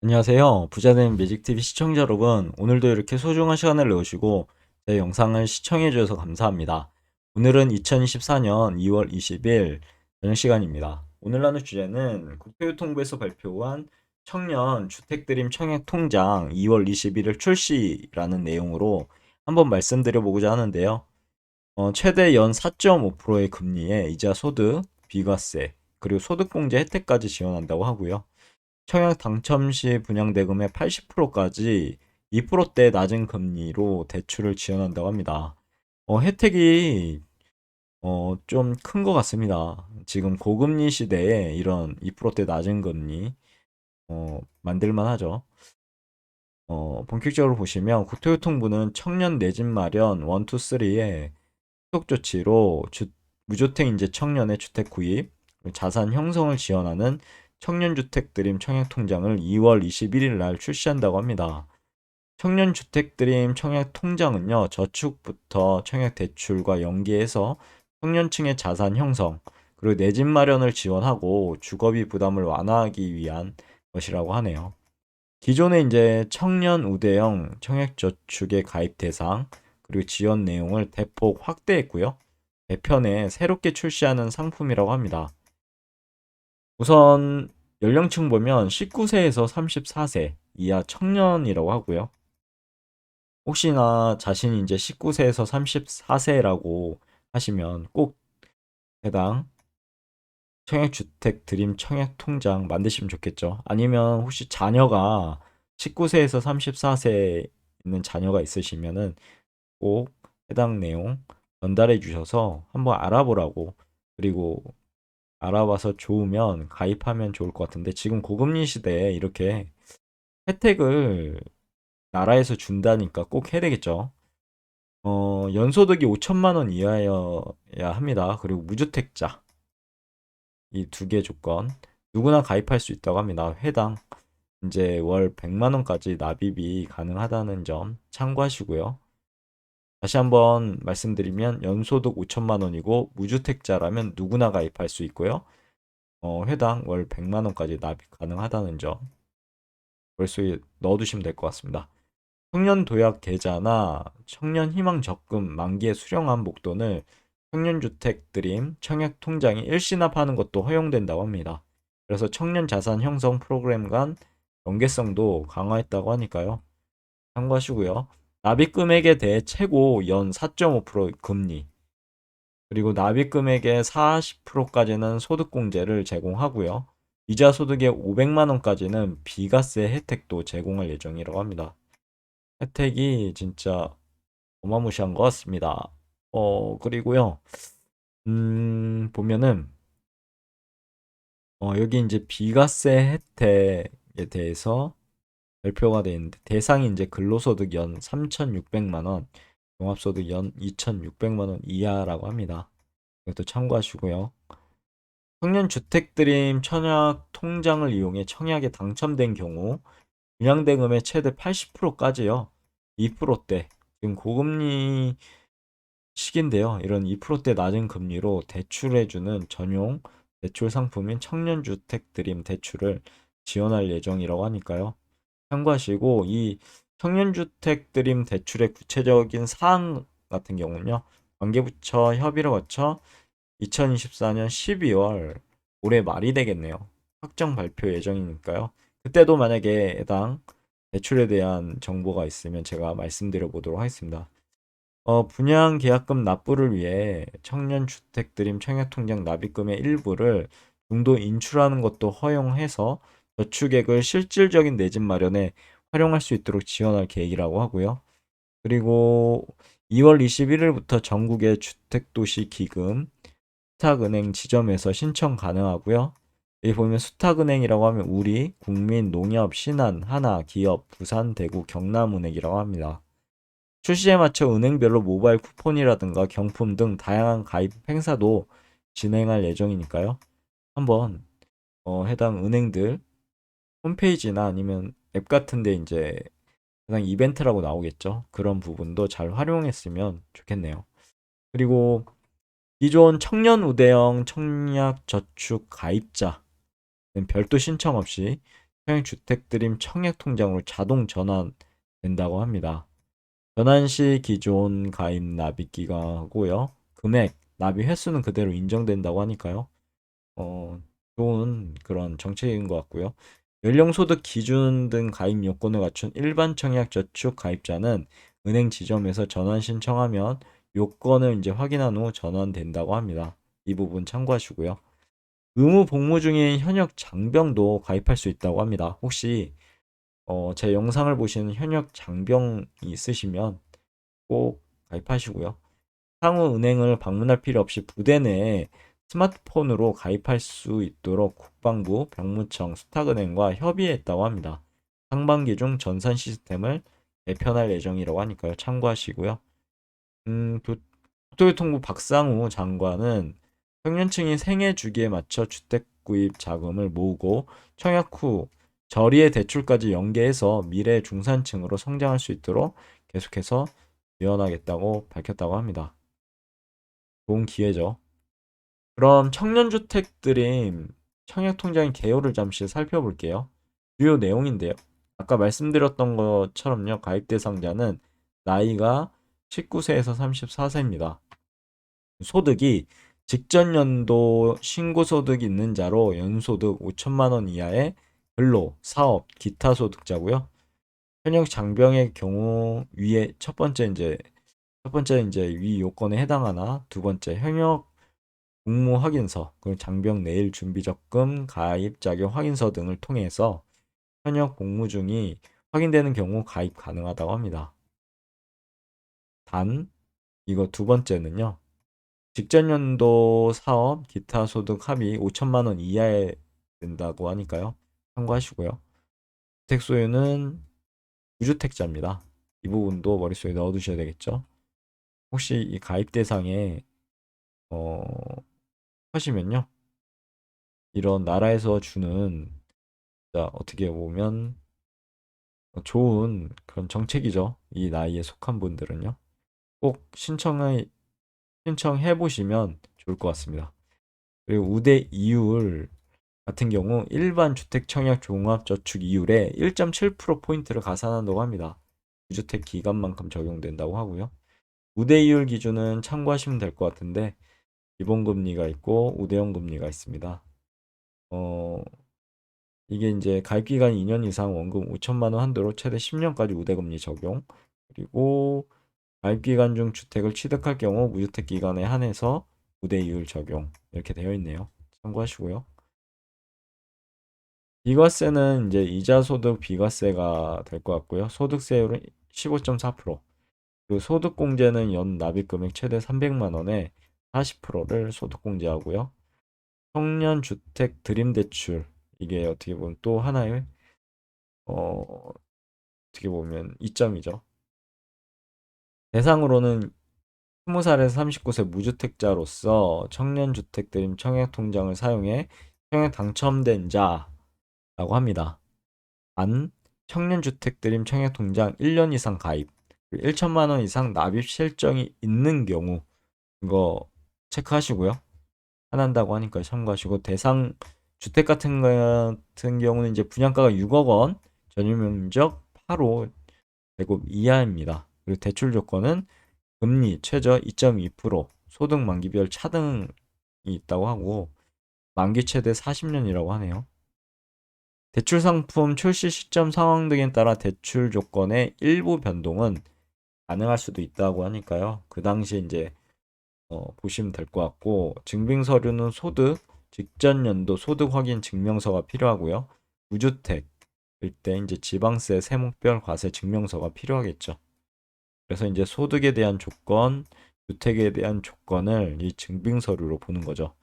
안녕하세요. 부자된 매직TV 시청자 여러분, 오늘도 이렇게 소중한 시간을 내오시고 제 영상을 시청해 주셔서 감사합니다. 오늘은 2024년 2월 20일 저녁 시간입니다. 오늘 나눌 주제는 국토교통부에서 발표한 청년 주택드림 청약 통장 2월 21일 출시라는 내용으로 한번 말씀드려보고자 하는데요. 최대 연 4.5%의 금리에 이자 소득, 비과세, 그리고 소득공제 혜택까지 지원한다고 하고요. 청약 당첨 시 분양대금의 80%까지 2%대 낮은 금리로 대출을 지원한다고 합니다. 혜택이 좀 큰 것 같습니다. 지금 고금리 시대에 이런 2%대 낮은 금리 만들만 하죠. 본격적으로 보시면 국토교통부는 청년 내 집 마련 1, 2, 3의 후속 조치로 무주택 인재 청년의 주택 구입, 자산 형성을 지원하는 청년주택 드림 청약통장을 2월 21일 날 출시한다고 합니다. 청년주택 드림 청약통장은요, 저축부터 청약 대출과 연계해서 청년층의 자산 형성, 그리고 내 집 마련을 지원하고 주거비 부담을 완화하기 위한 것이라고 하네요. 기존에 이제 청년 우대형 청약저축의 가입 대상, 그리고 지원 내용을 대폭 확대했고요. 개편에 새롭게 출시하는 상품이라고 합니다. 우선 연령층 보면 19세에서 34세 이하 청년이라고 하고요. 혹시나 자신이 이제 19세에서 34세라고 하시면 꼭 해당 청약주택 드림 청약통장 만드시면 좋겠죠. 아니면 혹시 자녀가 19세에서 34세 있는 자녀가 있으시면은 꼭 해당 내용 전달해 주셔서 한번 알아보라고, 그리고 알아봐서 좋으면 가입하면 좋을 것 같은데, 지금 고금리 시대에 이렇게 혜택을 나라에서 준다니까 꼭 해야 되겠죠. 연소득이 5천만 원 이하여야 합니다. 그리고 무주택자, 이 두 개 조건 누구나 가입할 수 있다고 합니다. 해당 이제 월 100만 원까지 납입이 가능하다는 점 참고하시고요. 다시 한번 말씀드리면 연소득 5천만 원이고 무주택자라면 누구나 가입할 수 있고요. 회당 월 100만 원까지 납입 가능하다는 점 머릿속에 넣어두시면 될 것 같습니다. 청년 도약 계좌나 청년 희망 적금 만기에 수령한 목돈을 청년주택 드림 청약 통장에 일시납하는 것도 허용된다고 합니다. 그래서 청년 자산 형성 프로그램 간 연계성도 강화했다고 하니까요. 참고하시고요. 납입 금액에 대해 최고 연 4.5% 금리, 그리고 납입 금액의 40%까지는 소득공제를 제공하고요. 이자 소득의 500만 원까지는 비과세 혜택도 제공할 예정이라고 합니다. 혜택이 진짜 어마무시한 것 같습니다. 그리고요. 보면은 여기 이제 비과세 혜택에 대해서 발표가 되어 있는데, 대상이 이제 근로소득 연 3,600만 원, 종합소득 연 2,600만 원 이하라고 합니다. 이것도 참고하시고요. 청년주택드림 청약 통장을 이용해 청약에 당첨된 경우 분양대금의 최대 80%까지요. 2%대. 지금 고금리 시기인데요. 이런 2%대 낮은 금리로 대출해주는 전용 대출 상품인 청년주택드림 대출을 지원할 예정이라고 하니까요. 참고하시고, 이 청년주택 드림 대출의 구체적인 사항 같은 경우는요, 관계부처 협의를 거쳐 2024년 12월 올해 말이 되겠네요. 확정 발표 예정이니까요. 그때도 만약에 해당 대출에 대한 정보가 있으면 제가 말씀드려 보도록 하겠습니다. 분양 계약금 납부를 위해 청년주택 드림 청약통장 납입금의 일부를 중도 인출하는 것도 허용해서 저축액을 실질적인 내 집 마련에 활용할 수 있도록 지원할 계획이라고 하고요. 그리고 2월 21일부터 전국의 주택도시 기금 수탁은행 지점에서 신청 가능하고요. 여기 보면 수탁은행이라고 하면 우리, 국민, 농협, 신한, 하나, 기업, 부산, 대구, 경남은행이라고 합니다. 출시에 맞춰 은행별로 모바일 쿠폰이라든가 경품 등 다양한 가입 행사도 진행할 예정이니까요. 한번 해당 은행들 홈페이지나 아니면 앱 같은데 이제 해당 이벤트라고 나오겠죠. 그런 부분도 잘 활용했으면 좋겠네요. 그리고 기존 청년 우대형 청약 저축 가입자는 별도 신청 없이 청약주택드림 청약통장으로 자동 전환된다고 합니다. 전환 시 기존 가입 납입 기간하고요. 금액, 납입 횟수는 그대로 인정된다고 하니까요. 어, 좋은 그런 정책인 것 같고요. 연령, 소득 기준 등 가입 요건을 갖춘 일반 청약 저축 가입자는 은행 지점에서 전환 신청하면 요건을 이제 확인한 후 전환된다고 합니다. 이 부분 참고하시고요. 의무 복무 중인 현역 장병도 가입할 수 있다고 합니다. 혹시 제 영상을 보시는 현역 장병이 있으시면 꼭 가입하시고요. 향후 은행을 방문할 필요 없이 부대 내에 스마트폰으로 가입할 수 있도록 국방부, 병무청, 수탁은행과 협의했다고 합니다. 상반기 중 전산 시스템을 개편할 예정이라고 하니까요. 참고하시고요. 국토교통부 박상우 장관은 청년층이 생애 주기에 맞춰 주택 구입 자금을 모으고 청약 후 저리의 대출까지 연계해서 미래 중산층으로 성장할 수 있도록 계속해서 지원하겠다고 밝혔다고 합니다. 좋은 기회죠. 그럼 청년주택들이 청약통장의 개요를 잠시 살펴볼게요. 주요 내용인데요. 아까 말씀드렸던 것처럼요. 가입 대상자는 나이가 19세에서 34세입니다. 소득이 직전 연도 신고소득이 있는 자로 연소득 5천만 원 이하의 근로, 사업, 기타 소득자고요. 현역 장병의 경우 위에 첫 번째 이제 위 요건에 해당하나 두 번째 현역 복무 확인서, 그리고 장병 내일 준비 적금, 가입 자격 확인서 등을 통해서 현역 복무 중이 확인되는 경우 가입 가능하다고 합니다. 단, 이거 두 번째는요. 직전 연도 사업, 기타 소득 합이 5천만 원 이하에 된다고 하니까요. 참고하시고요. 주택 소유는 무주택자입니다. 이 부분도 머릿속에 넣어두셔야 되겠죠. 혹시 이 가입 대상에 어, 하시면요. 이런 나라에서 주는 어떻게 보면 좋은 그런 정책이죠. 이 나이에 속한 분들은요. 꼭 신청해 보시면 좋을 것 같습니다. 그리고 우대 이율 같은 경우 일반 주택 청약 종합저축 이율에 1.7%포인트를 가산한다고 합니다. 무주택 기간만큼 적용된다고 하고요. 우대 이율 기준은 참고하시면 될 것 같은데 기본금리가 있고 우대형 금리가 있습니다. 어, 이게 이제 가입 기간 2년 이상 원금 5천만 원 한도로 최대 10년까지 우대금리 적용. 그리고 가입 기간 중 주택을 취득할 경우 무주택 기간에 한해서 우대이율 적용 이렇게 되어 있네요. 참고하시고요. 비과세는 이제 이자 소득 비과세가 될 것 같고요. 소득세율은 15.4%. 그리고 소득공제는 연 납입금액 최대 300만 원에 40%를 소득공제하고요. 청년 주택 드림 대출 이게 어떻게 보면 또 하나의 어, 어떻게 보면 이점이죠. 대상으로는 20살에서 39세 무주택자로서 청년주택드림 청약통장을 사용해 청약 당첨된 자라고 합니다. 단, 청년주택드림 청약통장 1년 이상 가입, 1천만 원 이상 납입 실정이 있는 경우 이거 체크하시고요. 한다고 하니까 참고하시고 대상 주택 같은 경우는 이제 분양가가 6억 원, 전유 면적 8호 제곱 이하입니다. 그리고 대출 조건은 금리 최저 2.2%, 소득 만기별 차등이 있다고 하고 만기 최대 40년이라고 하네요. 대출 상품 출시 시점 상황 등에 따라 대출 조건의 일부 변동은 가능할 수도 있다고 하니까요. 그 당시에 이제 보시면 될 것 같고 증빙 서류는 소득, 직전 연도 소득 확인 증명서가 필요하고요. 무주택일 때 이제 지방세 세목별 과세 증명서가 필요하겠죠. 그래서 이제 소득에 대한 조건, 주택에 대한 조건을 이 증빙 서류로 보는 거죠.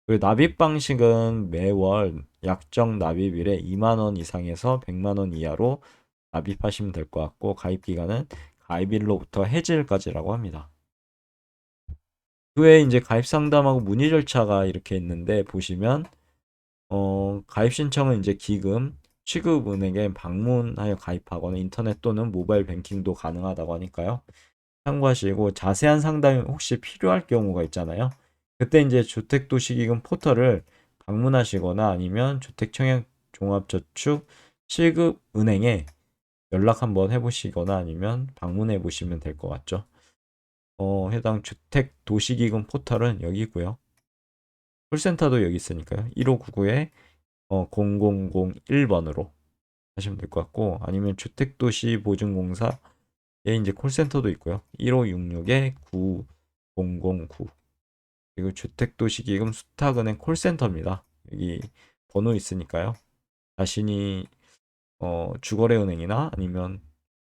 그리고 납입 방식은 매월 약정 납입일에 2만 원 이상에서 100만 원 이하로 납입하시면 될 것 같고 가입 기간은 가입일로부터 해지일까지라고 합니다. 그 외에 이제 가입 상담하고 문의 절차가 이렇게 있는데 보시면 가입 신청은 이제 기금, 취급은행에 방문하여 가입하거나 인터넷 또는 모바일 뱅킹도 가능하다고 하니까요. 참고하시고 자세한 상담이 혹시 필요할 경우가 있잖아요. 그때 이제 주택도시기금 포털을 방문하시거나 아니면 주택청약 종합저축 실급은행에 연락 한번 해보시거나 아니면 방문해 보시면 될 것 같죠. 해당 주택 도시기금 포털은 여기고요. 콜센터도 여기 있으니까요. 1599에 0001번으로 하시면 될 것 같고, 아니면 주택도시보증공사에 이제 콜센터도 있고요. 1566에 9009. 그리고 주택도시기금 수탁은행 콜센터입니다. 여기 번호 있으니까요. 자신이 주거래은행이나 아니면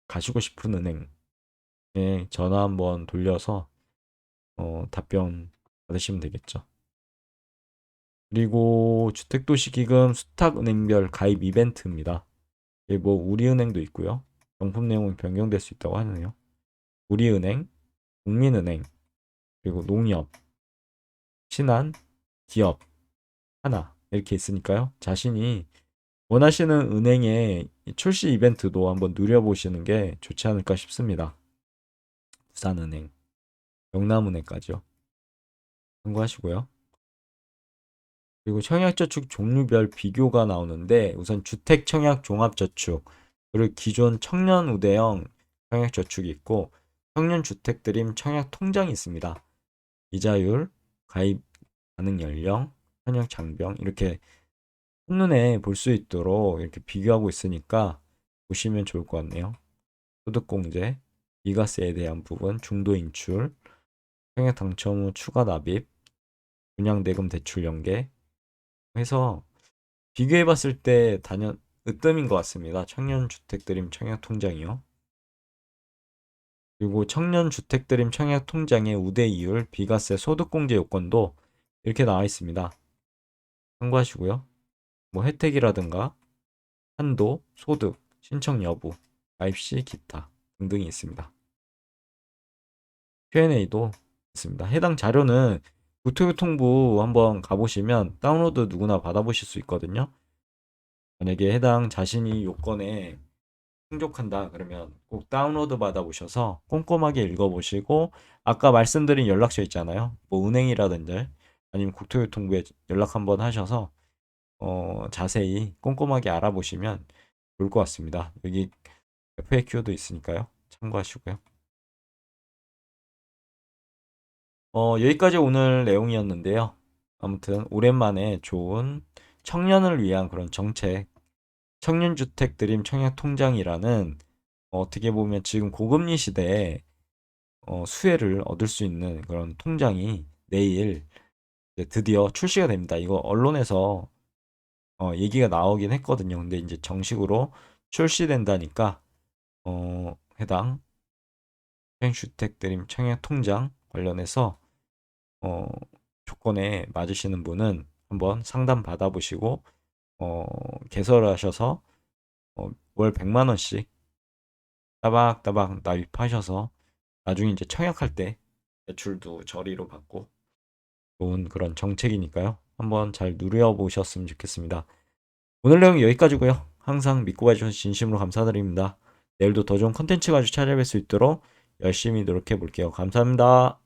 가시고 싶은 은행에 전화 한번 돌려서 답변 받으시면 되겠죠. 그리고 주택도시기금 수탁은행별 가입 이벤트입니다. 뭐 우리은행도 있고요. 정품 내용이 변경될 수 있다고 하네요. 우리은행, 국민은행, 그리고 농협, 신한, 기업, 하나 이렇게 있으니까요. 자신이 원하시는 은행의 출시 이벤트도 한번 누려보시는 게 좋지 않을까 싶습니다. 부산은행, 영남은행까지요. 참고하시고요. 그리고 청약저축 종류별 비교가 나오는데 우선 주택 청약 종합저축, 그리고 기존 청년 우대형 청약저축이 있고 청년 주택 드림 청약 통장이 있습니다. 이자율, 가입 가능 연령, 현역 장병 이렇게 한눈에 볼 수 있도록 이렇게 비교하고 있으니까 보시면 좋을 것 같네요. 소득공제, 비과세에 대한 부분, 중도 인출, 청약 당첨 후 추가 납입, 분양대금 대출 연계 해서 비교해 봤을 때 단연 으뜸인 것 같습니다. 청년주택드림 청약통장이요. 그리고 청년주택드림 청약통장의 우대 이율, 비과세 소득공제 요건도 이렇게 나와 있습니다. 참고하시고요. 뭐 혜택이라든가 한도, 소득, 신청 여부, 가입 시 기타 등등이 있습니다. Q&A도 있습니다. 해당 자료는 국토교통부 한번 가보시면 다운로드 누구나 받아보실 수 있거든요. 만약에 해당 자신이 요건에 충족한다 그러면 꼭 다운로드 받아보셔서 꼼꼼하게 읽어보시고 아까 말씀드린 연락처 있잖아요. 뭐 은행이라든지 아니면 국토교통부에 연락 한번 하셔서 자세히 꼼꼼하게 알아보시면 좋을 것 같습니다. 여기 FAQ도 있으니까요. 참고하시고요. 여기까지 오늘 내용이었는데요. 아무튼 오랜만에 좋은 청년을 위한 그런 정책, 청년주택 드림 청약통장이라는 어떻게 보면 지금 고금리 시대에 수혜를 얻을 수 있는 그런 통장이 내일 이제 드디어 출시가 됩니다. 이거 언론에서 얘기가 나오긴 했거든요. 근데 이제 정식으로 출시된다니까 해당 청주택 드림 청약통장 관련해서 어, 조건에 맞으시는 분은 한번 상담 받아보시고 어, 개설하셔서 월 100만 원씩 따박따박 납입하셔서 나중에 이제 청약할 때 대출도 저리로 받고 좋은 그런 정책이니까요. 한번 잘 누려보셨으면 좋겠습니다. 오늘 내용 여기까지고요. 항상 믿고 봐주셔서 진심으로 감사드립니다. 내일도 더 좋은 컨텐츠 가지고 찾아뵐 수 있도록 열심히 노력해 볼게요. 감사합니다.